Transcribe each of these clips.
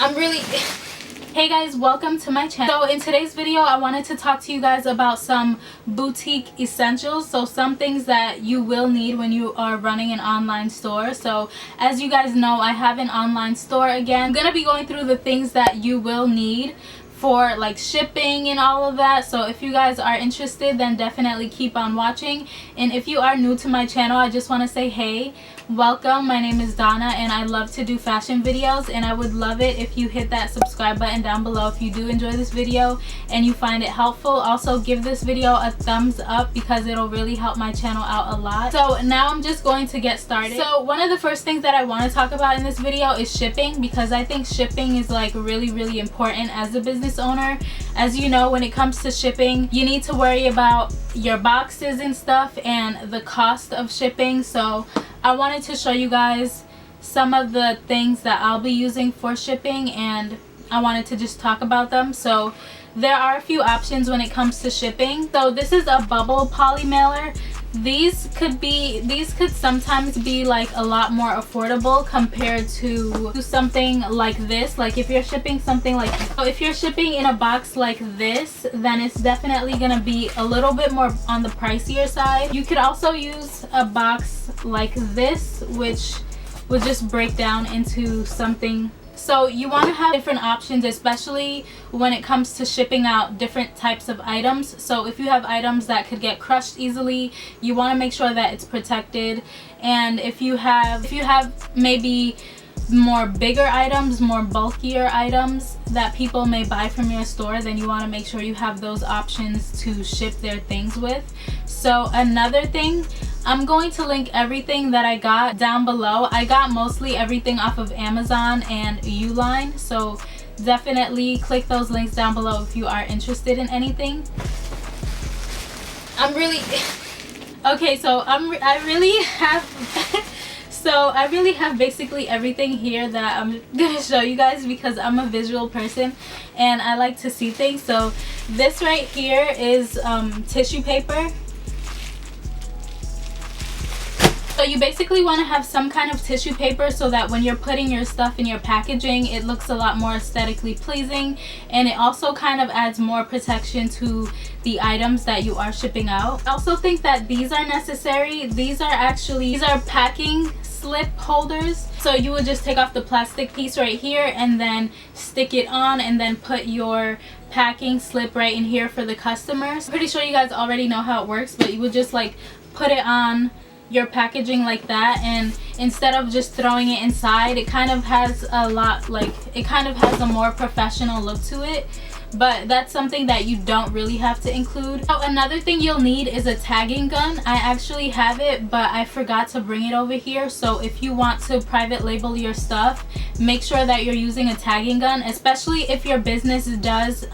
I'm really Hey guys, welcome to my channel. So in today's video I wanted to talk to you guys about some boutique essentials, so some things that you will need when you are running an online store. So as you guys know, I have an online store again. I'm gonna be going through the things that you will need for like shipping and all of that. So if you guys are interested, then definitely keep on watching. And if you are new to my channel, I just want to say hey, welcome. My name is Donna and I love to do fashion videos, and I would love it if you hit that subscribe button down below if you do enjoy this video and you find it helpful. Also give this video a thumbs up because it'll really help my channel out a lot. So now I'm just going to get started. So one of the first things that I want to talk about in this video is shipping, because I think shipping is like really important as a business owner. As you know, when it comes to shipping, you need to worry about your boxes and stuff and the cost of shipping. So I wanted to show you guys some of the things that I'll be using for shipping, and I wanted to just talk about them. So there are a few options when it comes to shipping. So this is a bubble poly mailer. These could sometimes be like a lot more affordable compared to something like this. Like if you're shipping something like, so if you're shipping in a box like this, then it's definitely gonna be a little bit more on the pricier side. You could also use a box like this, which would just break down into something. So you want to have different options, especially when it comes to shipping out different types of items. So if you have items that could get crushed easily, you want to make sure that it's protected. And if you have maybe more bigger items, more bulkier items that people may buy from your store, then you want to make sure you have those options to ship their things with. So another thing, I'm going to link everything that I got down below. I got mostly everything off of Amazon and Uline, so definitely click those links down below if you are interested in anything. Okay, so I really have basically everything here that I'm gonna show you guys, because I'm a visual person and I like to see things. So this right here is tissue paper. So you basically want to have some kind of tissue paper so that when you're putting your stuff in your packaging, it looks a lot more aesthetically pleasing, and it also kind of adds more protection to the items that you are shipping out. I also think that these are necessary. These are packing slip holders. So you would just take off the plastic piece right here and then stick it on, and then put your packing slip right in here for the customers. I'm pretty sure you guys already know how it works, but you would just like put it on your packaging like that, and instead of just throwing it inside, it kind of has a more professional look to it. But that's something that you don't really have to include. So another thing you'll need is a tagging gun. I actually have it, but I forgot to bring it over here. So if you want to private label your stuff, make sure that you're using a tagging gun, especially if your business does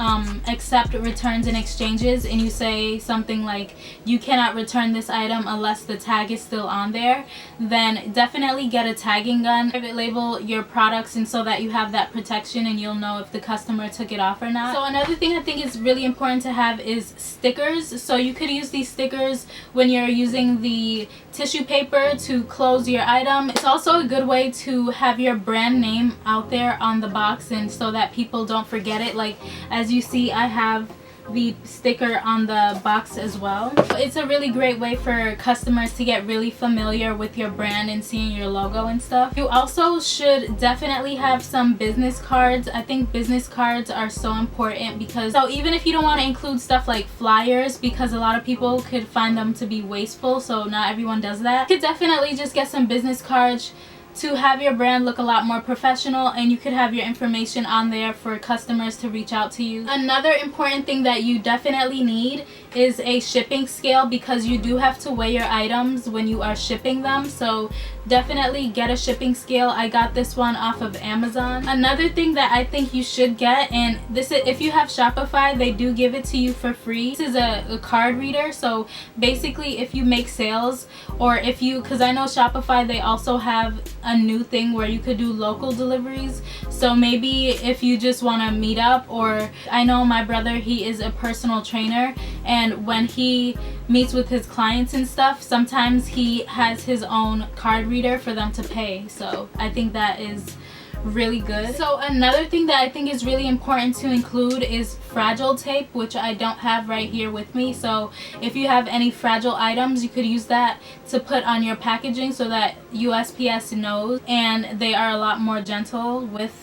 accept returns and exchanges, and you say something like you cannot return this item unless the tag is still on there. Then definitely get a tagging gun, private label your products, and so that you have that protection and you'll know if the customer took it off or not. So another thing I think is really important to have is stickers. So you could use these stickers when you're using the tissue paper to close your item. It's also a good way to have your brand name out there on the box, and so that people don't forget it. Like as you see, I have the sticker on the box as well. It's a really great way for customers to get really familiar with your brand and seeing your logo and stuff. You also should definitely have some business cards. I think business cards are so important, because so even if you don't want to include stuff like flyers, because a lot of people could find them to be wasteful, so not everyone does that, you could definitely just get some business cards to have your brand look a lot more professional, and you could have your information on there for customers to reach out to you. Another important thing that you definitely need is a shipping scale, because you do have to weigh your items when you are shipping them. So definitely get a shipping scale. I got this one off of Amazon. Another thing that I think you should get, and this is if you have Shopify, they do give it to you for free. This is a card reader. So basically if you make sales, or if you, because I know Shopify, they also have a new thing where you could do local deliveries. So maybe if you just want to meet up, or I know my brother, he is a personal trainer, and when he meets with his clients and stuff, sometimes he has his own card reader for them to pay. So I think that is really good. So another thing that I think is really important to include is fragile tape, which I don't have right here with me. So if you have any fragile items, you could use that to put on your packaging so that USPS knows, and they are a lot more gentle with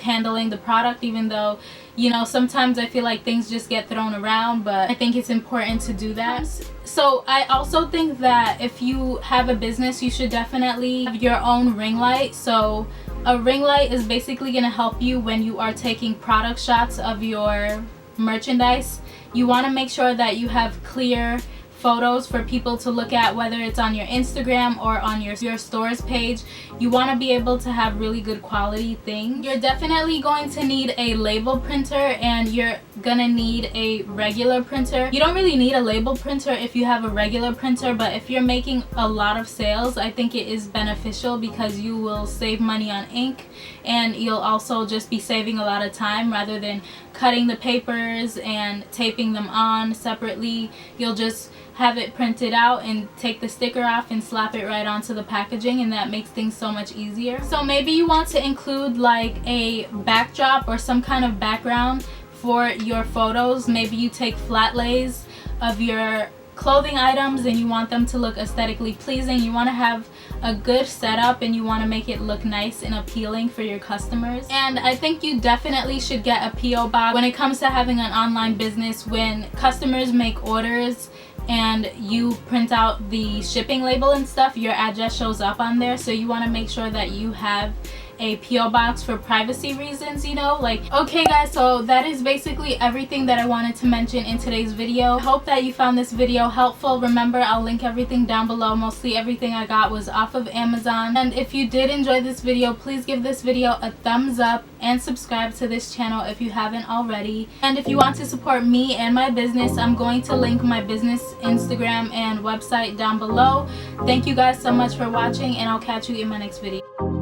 handling the product, even though, you know, sometimes I feel like things just get thrown around, but I think it's important to do that. So I also think that if you have a business, you should definitely have your own ring light. So a ring light is basically going to help you when you are taking product shots of your merchandise. You want to make sure that you have clear photos for people to look at, whether it's on your Instagram or on your store's page. You want to be able to have really good quality things. You're definitely going to need a label printer, and you're gonna need a regular printer. You don't really need a label printer if you have a regular printer, but if you're making a lot of sales, I think it is beneficial because you will save money on ink, and you'll also just be saving a lot of time rather than cutting the papers and taping them on separately. You'll just have it printed out and take the sticker off and slap it right onto the packaging, and that makes things so much easier. So maybe you want to include like a backdrop or some kind of background for your photos. Maybe you take flat lays of your clothing items and you want them to look aesthetically pleasing. You want to have a good setup and you want to make it look nice and appealing for your customers. And I think you definitely should get a PO box when it comes to having an online business. When customers make orders and you print out the shipping label and stuff, your address shows up on there, so you want to make sure that you have a PO box for privacy reasons, you know. Like, okay guys, so that is basically everything that I wanted to mention in today's video. I hope that you found this video helpful. Remember, I'll link everything down below. Mostly everything I got was off of Amazon. And if you did enjoy this video, please give this video a thumbs up and subscribe to this channel if you haven't already. And if you want to support me and my business, I'm going to link my business Instagram and website down below. Thank you guys so much for watching, and I'll catch you in my next video.